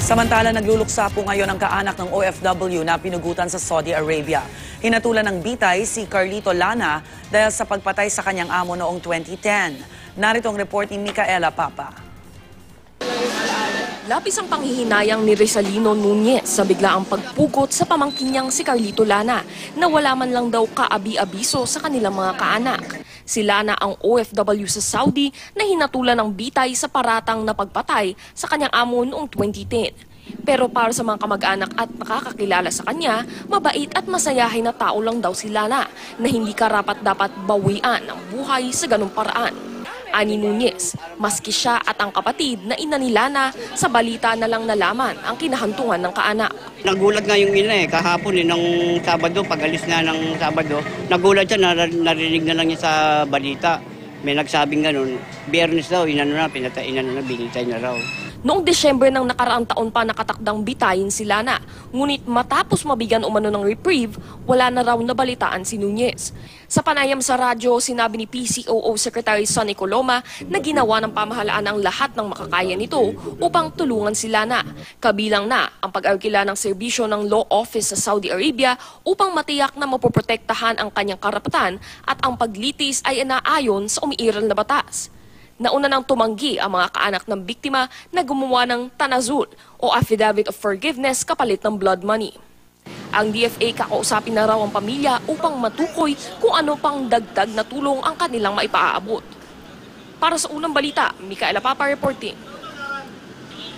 Samantala, nagluluksa po ngayon ang kaanak ng OFW na pinugutan sa Saudi Arabia. Hinatulan ng bitay si Carlito Lana dahil sa pagpatay sa kanyang amo noong 2010. Narito ang report ni Micaela Papa. Labis ang panghihinayang ni Rizalino Nunez sa biglaang pagpugot sa pamangkin niyang si Carlito Lana na wala man lang daw kaabi-abiso sa kanilang mga kaanak. Si Lana ang OFW sa Saudi na hinatulan ng bitay sa paratang na pagpatay sa kanyang amo noong 2010. Pero para sa mga kamag-anak at nakakakilala sa kanya, mabait at masayahin na tao lang daw si Lana na hindi karapat-dapat bawian ang buhay sa ganung paraan. Ani Nunez, maski siya at ang kapatid na ina ni Lana, sa balita na lang nalaman ang kinahantungan ng kaanak. Nagulat nga yung ina kahapon ng Sabado, pag-alis nga ng Sabado, nagulat siya, narinig na lang niya sa balita. May nagsabing ganun, Biyernes daw, binitay na raw. Noong Desyembre ng nakaraang taon pa nakatakdang bitayin si Lana, ngunit matapos mabigyan umano ng reprieve, wala na raw nabalitaan si Nunez. Sa panayam sa radyo, sinabi ni PCOO Secretary Sonny Coloma na ginawa ng pamahalaan ang lahat ng makakaya nito upang tulungan si Lana. Kabilang na ang pag-arkila ng serbisyo ng Law Office sa Saudi Arabia upang matiyak na mapoprotektahan ang kanyang karapatan at ang paglitis ay inaayon sa umiiral na batas. Nauna nang tumanggi ang mga kaanak ng biktima na gumawa ng tanazul o affidavit of forgiveness kapalit ng blood money. Ang DFA kakausapin na raw ang pamilya upang matukoy kung ano pang dagdag na tulong ang kanilang maipaabot. Para sa unang balita, Micaela Papa reporting.